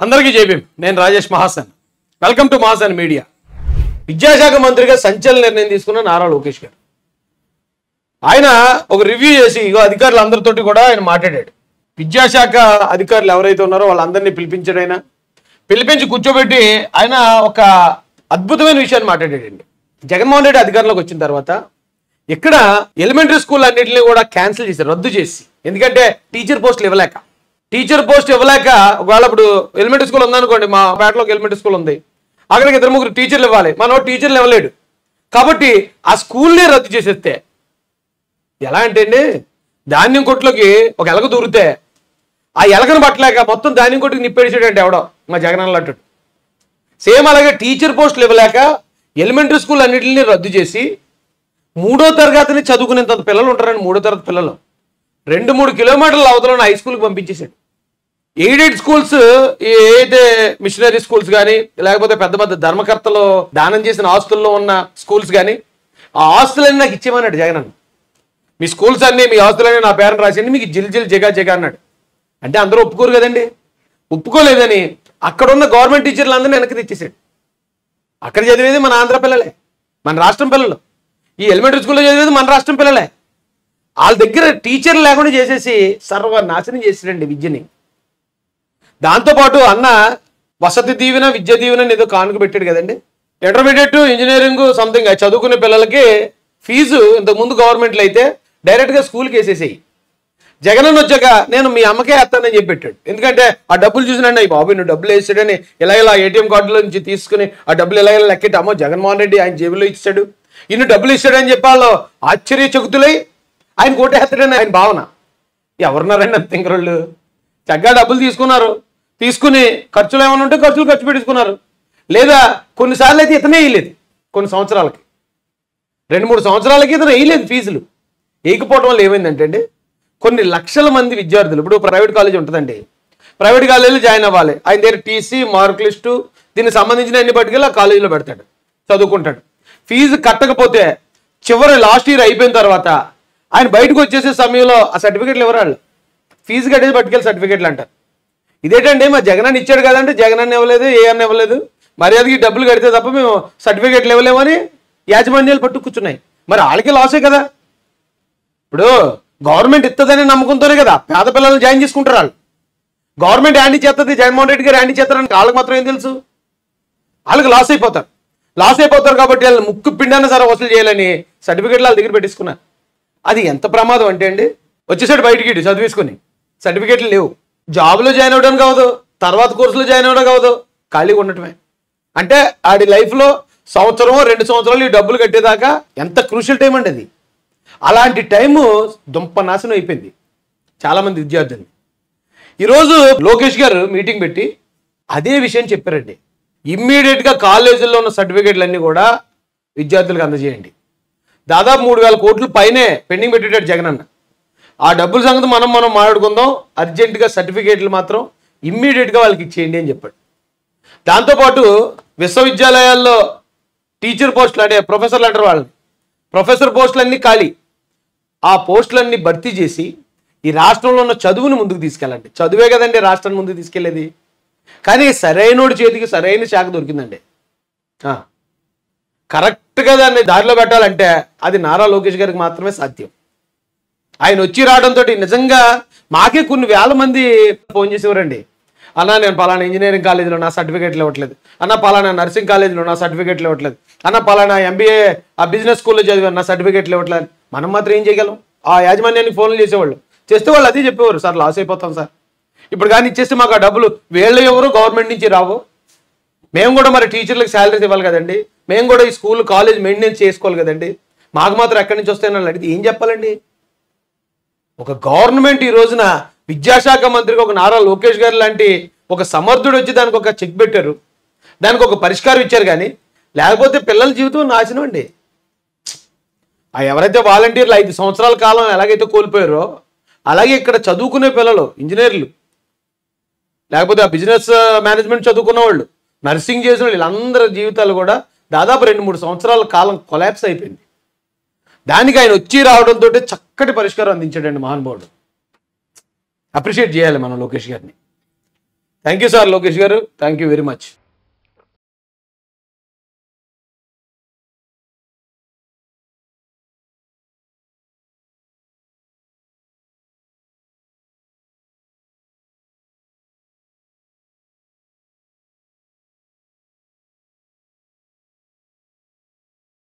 అందరికీ జైభీం. నేను Rajesh Mahasen. Welcome to Mahasen media. విద్యాశాఖ మంత్రిగా సంచలన నిర్ణయం తీసుకున్న నారా లోకేష్ గారు ఆయన ఒక రివ్యూ చేసి ఇగో అధికారులందరితోటి కూడా ఆయన మాట్లాడాడు. విద్యాశాఖ అధికారులు ఎవరైతే ఉన్నారో వాళ్ళందరినీ పిలిపించి కూర్చోబెట్టి ఆయన ఒక అద్భుతమైన విషయాన్ని మాట్లాడాడండి. జగన్మోహన్ రెడ్డి అధికారంలోకి వచ్చిన తర్వాత ఇక్కడ ఎలిమెంటరీ స్కూల్ అన్నింటినీ కూడా క్యాన్సిల్ చేశారు, రద్దు చేసి. ఎందుకంటే టీచర్ పోస్ట్ ఇవ్వలేక ఒకవేళ ఇప్పుడు ఎలిమెంటరీ స్కూల్ ఉందనుకోండి, మా పేటలో ఒక ఎలిమెంటరీ స్కూల్ ఉంది, అక్కడికి 2-3 టీచర్లు ఇవ్వాలి, మన టీచర్లు ఇవ్వలేడు. కాబట్టి ఆ స్కూల్ని రద్దు చేసేస్తే ఎలా అంటే అండి, ధాన్యం కొట్లోకి ఒక ఎలక దూరితే ఆ ఎలకను పట్టలేక మొత్తం ధాన్యం కొట్టుకు నిప్పేసాడంటే ఎవడో మా జగన్ అన్నట్టు. సేమ్ అలాగే టీచర్ పోస్టులు ఇవ్వలేక ఎలిమెంటరీ స్కూల్ అన్నింటినీ రద్దు చేసి 3వ తరగతిని చదువుకునేంత పిల్లలు ఉంటారని 3వ తరగతి పిల్లలు 2-3 కిలోమీటర్ల అవతల హై స్కూల్కి పంపించేశాడు. ఎయిడెడ్ స్కూల్స్, ఏదైతే మిషనరీ స్కూల్స్ కానీ లేకపోతే పెద్ద పెద్ద ధర్మకర్తలు దానం చేసిన ఆస్తుల్లో ఉన్న స్కూల్స్ కానీ ఆ ఆస్తులన్నీ నాకు ఇచ్చేమన్నాడు జగన్ అన్న. మీ స్కూల్స్ అన్నీ, మీ ఆస్తులన్నీ నా పేరుని రాసేయండి, మీకు జిల్ జగా అన్నాడు. అంటే అందరూ ఒప్పుకోరు కదండి. ఒప్పుకోలేదని అక్కడున్న గవర్నమెంట్ టీచర్లు అందరినీ వెనక్కి తెచ్చేసాడు. అక్కడ చదివేది మన ఆంధ్ర పిల్లలే, మన రాష్ట్రం పిల్లలు. ఈ ఎలిమెంటరీ స్కూల్లో చదివేది మన రాష్ట్రం పిల్లలే. వాళ్ళ దగ్గర టీచర్లు లేకుండా చేసేసి సర్వనాశనం చేసాడండి విద్యని. దాంతోపాటు అన్న వసతి దీవెన, విద్య దీవెన ఏదో కానుక పెట్టాడు కదండి. ఇంటర్మీడియట్, ఇంజనీరింగ్ సంథింగ్ చదువుకునే పిల్లలకి ఫీజు ఇంతకుముందు గవర్నమెంట్లో అయితే డైరెక్ట్గా స్కూల్కి వేసేసేయి. జగన్ వచ్చాక నేను మీ అమ్మకే వేస్తానని చెప్పి పెట్టాడు. ఎందుకంటే ఆ డబ్బులు చూసినండి, అయ్యి బాబు నువ్వు డబ్బులు వేసాడని ఇలా ఏటీఎం కార్డులో నుంచి తీసుకుని ఆ డబ్బులు ఇలా లెక్కెట్టి, అమ్మో జగన్మోహన్ రెడ్డి ఆయన జేబులో ఇచ్చాడు, ఇన్ని డబ్బులు ఇచ్చాడని చెప్పి వాళ్ళు ఆశ్చర్యచకుతులై ఆయన కోటేస్తాడని ఆయన భావన. ఎవరున్నారండి అంత తింకరోళ్ళు? చక్కగా డబ్బులు తీసుకుని ఖర్చులు ఏమైనా ఉంటే ఖర్చు పెట్టించుకున్నారు. లేదా కొన్నిసార్లు అయితే ఇతనే వేయలేదు, కొన్ని సంవత్సరాలకి 2-3 సంవత్సరాలకి ఇతను వేయలేదు ఫీజులు. వేయకపోవడం వల్ల ఏమైందంటే అండి, కొన్ని లక్షల మంది విద్యార్థులు, ఇప్పుడు ప్రైవేట్ కాలేజ్ ఉంటుందండి, ప్రైవేట్ కాలేజీలో జాయిన్ అవ్వాలి, ఆయన దగ్గర టీసీ, మార్క్ లిస్టు, దీనికి సంబంధించిన అన్ని పట్టుకెళ్ళి ఆ కాలేజీలో పెడతాడు, చదువుకుంటాడు. ఫీజు కట్టకపోతే చివరి లాస్ట్ ఇయర్ అయిపోయిన తర్వాత ఆయన బయటకు వచ్చేసే సమయంలో ఆ సర్టిఫికెట్లు ఎవరాళ్ళు ఫీజు కట్టేసి పట్టుకెళ్ళి సర్టిఫికెట్లు అంటారు. ఇదేంటంటే మా జగనాన్ని ఇచ్చాడు కదంటే జగనాన్ని ఇవ్వలేదు, ఏ అన్న ఇవ్వలేదు, మర్యాదకి డబ్బులు కడితే తప్ప మేము సర్టిఫికెట్లు ఇవ్వలేమని యాజమాన్యాలు పట్టు కూర్చున్నాయి. మరి వాళ్ళకి లాసే కదా. ఇప్పుడు గవర్నమెంట్ ఇస్తుందనే నమ్మకంతోనే కదా పేద పిల్లల్ని జాయిన్ చేసుకుంటారు వాళ్ళు. గవర్నమెంట్ హ్యాండీ చేస్తుంది, జగన్మోహన్ రెడ్డి గారు హ్యాండీ చేస్తారని వాళ్ళకి మాత్రం ఏం తెలుసు. వాళ్ళకి లాస్ అయిపోతారు కాబట్టి వాళ్ళు ముక్కు పిండాన్ని సరే వసూలు చేయాలని సర్టిఫికెట్లు వాళ్ళ దగ్గర పెట్టించుకున్నారు. అది ఎంత ప్రమాదం అంటే అండి, వచ్చేసాడు బయటికి చదివేసుకుని సర్టిఫికెట్లు లేవు, జాబ్లో జాయిన్ అవ్వడానికి అవ్వదు, తర్వాత కోర్సులో జాయిన్ అవ్వడానికి అవ్వదు, ఖాళీగా ఉండటమే. అంటే ఆడి లైఫ్లో 1-2 సంవత్సరాలు ఈ డబ్బులు కట్టేదాకా ఎంత క్రూషియల్ టైం అండి అది. అలాంటి టైము దుంపనాశనం అయిపోయింది చాలామంది విద్యార్థులు. ఈరోజు లోకేష్ గారు మీటింగ్ పెట్టి అదే విషయం చెప్పారండి. ఇమ్మీడియట్గా కాలేజీల్లో ఉన్న సర్టిఫికేట్లన్నీ కూడా విద్యార్థులకు అందజేయండి. దాదాపు 3,000 కోట్లు పైనే పెండింగ్ పెట్టేటాడు జగన్ అన్న. ఆ డబ్బుల సంగతి మనం మాట్లాడుకుందాం, అర్జెంటుగా సర్టిఫికేట్లు మాత్రం ఇమ్మీడియట్గా వాళ్ళకి ఇచ్చేయండి అని చెప్పాడు. దాంతోపాటు విశ్వవిద్యాలయాల్లో టీచర్ పోస్టులు, అంటే ప్రొఫెసర్లు అంటారు వాళ్ళని, ప్రొఫెసర్ పోస్టులన్నీ ఖాళీ, ఆ పోస్టులన్నీ భర్తీ చేసి ఈ రాష్ట్రంలో ఉన్న చదువుని ముందుకు తీసుకెళ్ళండి. చదువే కదండి రాష్ట్రాన్ని ముందుకు తీసుకెళ్లేది. కానీ సరైనోడి చేతికి సరైన శాఖ దొరికిందండి. కరెక్ట్గా దాన్ని దారిలో పెట్టాలంటే అది నారా లోకేష్ గారికి మాత్రమే సాధ్యం. ఆయన వచ్చి రావడంతో నిజంగా మాకే కొన్ని వేల మంది ఫోన్ చేసేవారండి, అన్నా నేను పలానా ఇంజనీరింగ్ కాలేజీలో నా సర్టిఫికేట్లు ఇవ్వట్లేదు, అన్న పలానా నర్సింగ్ కాలేజీలో నా సర్టిఫికేట్లు ఇవ్వట్లేదు, అన్న పలానా MBA ఆ బిజినెస్ స్కూల్లో చదివాను నా సర్టిఫికేట్లు ఇవ్వట్లేదు. మనం మాత్రం ఏం చేయగలం? ఆ యాజమాన్యానికి ఫోన్లు చేసేవాళ్ళు, చేస్తే వాళ్ళు అదే చెప్పేవారు, సార్ లాస్ అయిపోతాం సార్, ఇప్పుడు కానీ ఇచ్చేస్తే మాకు ఆ డబ్బులు వీళ్ళు ఎవరు గవర్నమెంట్ నుంచి రావు, మేము కూడా మరి టీచర్లకు శాలరీస్ ఇవ్వాలి కదండి, మేము కూడా ఈ స్కూల్ కాలేజ్ మెయింటెనెన్స్ చేసుకోవాలి కదండి, మాకు మాత్రం ఎక్కడి నుంచి వస్తాయని అడిగితే ఏం చెప్పాలండి? ఒక గవర్నమెంట్ ఈ రోజున విద్యాశాఖ మంత్రికి ఒక నారా లోకేష్ గారు లాంటి ఒక సమర్థుడు వచ్చి దానికి ఒక చెక్ పెట్టారు, దానికి ఒక పరిష్కారం ఇచ్చారు. కానీ లేకపోతే పిల్లల జీవితం నాశనం అండి. ఎవరైతే వాలంటీర్లు 5 సంవత్సరాల కాలం ఎలాగైతే కోల్పోయారో అలాగే ఇక్కడ చదువుకునే పిల్లలు, ఇంజనీర్లు, లేకపోతే ఆ బిజినెస్ మేనేజ్మెంట్ చదువుకున్న వాళ్ళు, నర్సింగ్ చేసిన వాళ్ళు, వీళ్ళందరి జీవితాలు కూడా దాదాపు 2-3 సంవత్సరాల కాలం కొలాప్స్ అయిపోయింది. దానికి ఆయన వచ్చి రావడంతో చక్కటి పరిష్కారం అందించాడండి మహానుభావుడు. అప్రిషియేట్ చేయాలి మనం లోకేష్ గారిని. థ్యాంక్ యూ సార్ లోకేష్ గారు, థ్యాంక్ యూ వెరీ మచ్.